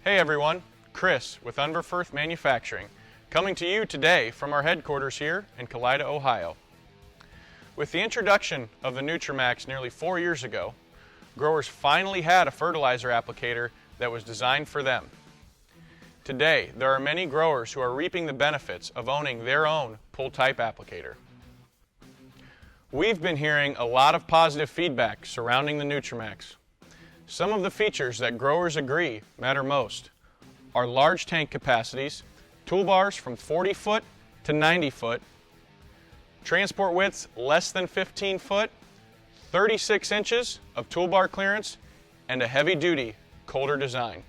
Hey everyone, Chris with Unverferth Manufacturing, coming to you today from our headquarters here in Kalida, Ohio. With the introduction of the Nutramax nearly 4 years ago, growers finally had a fertilizer applicator that was designed for them. Today, there are many growers who are reaping the benefits of owning their own pull-type applicator. We've been hearing a lot of positive feedback surrounding the Nutramax. Some of the features that growers agree matter most are large tank capacities, toolbars from 40 foot to 90 foot, transport widths less than 15 foot, 36 inches of toolbar clearance, and a heavy-duty coulter design.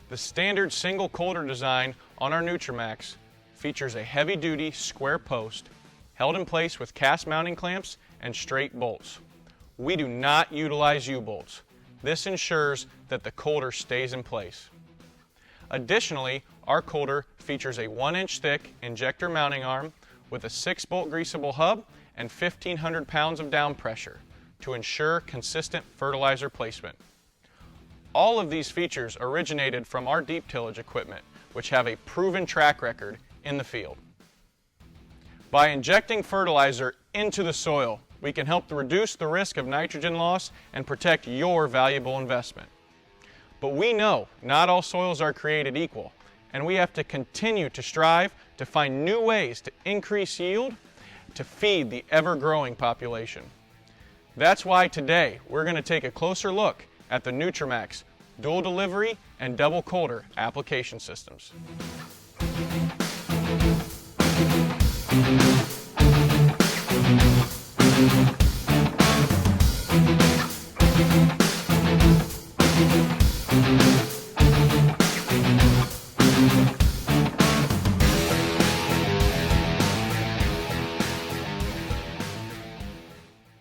The standard single coulter design on our Nutramax features a heavy-duty square post held in place with cast mounting clamps and straight bolts. We do not utilize U-bolts. This ensures that the coulter stays in place. Additionally, our coulter features a 1-inch thick injector mounting arm with a 6-bolt greasable hub and 1,500 pounds of down pressure to ensure consistent fertilizer placement. All of these features originated from our deep tillage equipment, which have a proven track record in the field. By injecting fertilizer into the soil, we can help to reduce the risk of nitrogen loss and protect your valuable investment. But we know not all soils are created equal, and we have to continue to strive to find new ways to increase yield to feed the ever-growing population. That's why today we're going to take a closer look at the Nutramax Dual-Delivery and Double-Coulter application systems.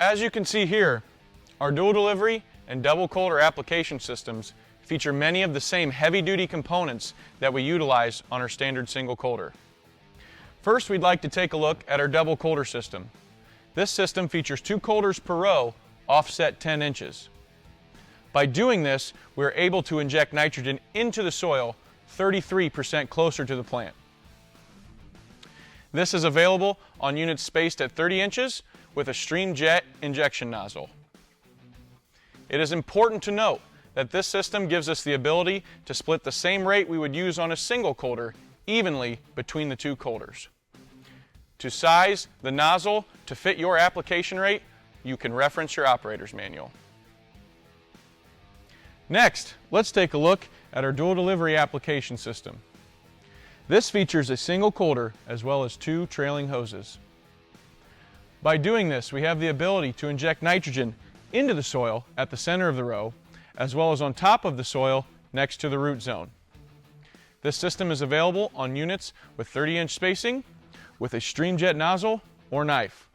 As you can see here, our dual delivery and double coulter application systems feature many of the same heavy-duty components that we utilize on our standard single coulter. First, we'd like to take a look at our double coulter system. This system features 2 coulters per row, offset 10 inches. By doing this, we're able to inject nitrogen into the soil 33% closer to the plant. This is available on units spaced at 30 inches with a stream jet injection nozzle. It is important to note that this system gives us the ability to split the same rate we would use on a single coulter evenly between the 2 coulters. To size the nozzle to fit your application rate, you can reference your operator's manual. Next, let's take a look at our dual delivery application system. This features a single coulter as well as 2 trailing hoses. By doing this, we have the ability to inject nitrogen into the soil at the center of the row, as well as on top of the soil next to the root zone. This system is available on units with 30-inch spacing, with a stream jet nozzle or knife.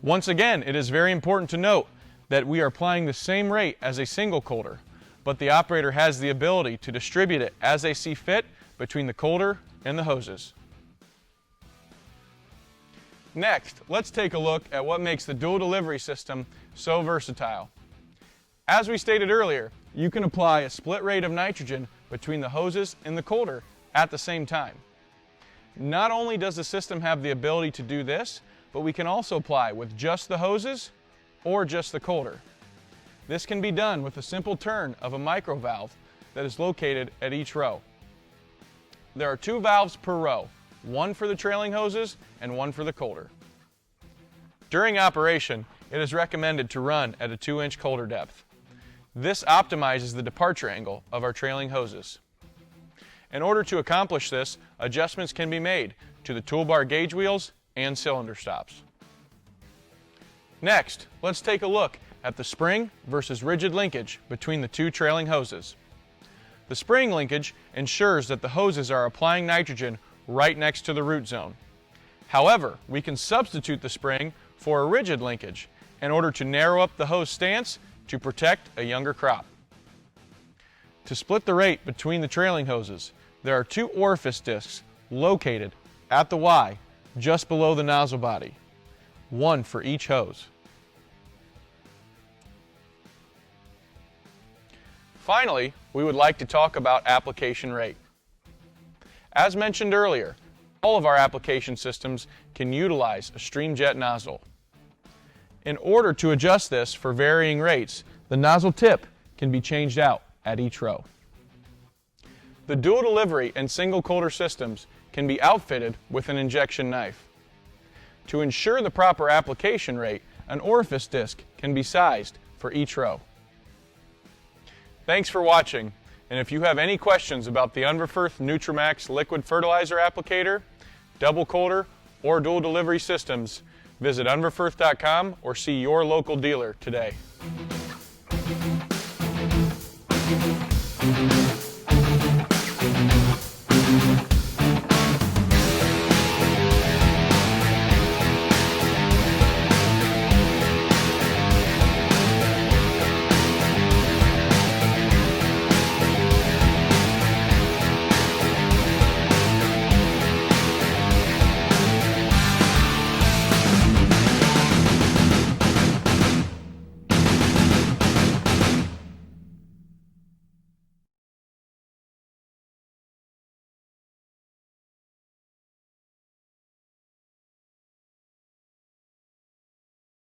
Once again, it is very important to note that we are applying the same rate as a single coulter, but the operator has the ability to distribute it as they see fit between the coulter and the hoses. Next, let's take a look at what makes the dual delivery system so versatile. As we stated earlier, you can apply a split rate of nitrogen between the hoses and the coulter at the same time. Not only does the system have the ability to do this, but we can also apply with just the hoses or just the coulter. This can be done with a simple turn of a micro valve that is located at each row. There are 2 valves per row, one for the trailing hoses and one for the coulter. During operation, it is recommended to run at a 2-inch coulter depth. This optimizes the departure angle of our trailing hoses. In order to accomplish this, adjustments can be made to the toolbar gauge wheels and cylinder stops. Next, let's take a look at the spring versus rigid linkage between the 2 trailing hoses. The spring linkage ensures that the hoses are applying nitrogen right next to the root zone. However, we can substitute the spring for a rigid linkage in order to narrow up the hose stance to protect a younger crop. To split the rate between the trailing hoses, there are 2 orifice discs located at the Y just below the nozzle body, one for each hose. Finally, we would like to talk about application rate. As mentioned earlier, all of our application systems can utilize a stream jet nozzle. In order to adjust this for varying rates, the nozzle tip can be changed out at each row. The dual delivery and single coulter systems can be outfitted with an injection knife. To ensure the proper application rate, an orifice disc can be sized for each row. Thanks for watching, and if you have any questions about the Unverferth Nutramax liquid fertilizer applicator, double-coulter, or dual delivery systems, visit unverferth.com or see your local dealer today.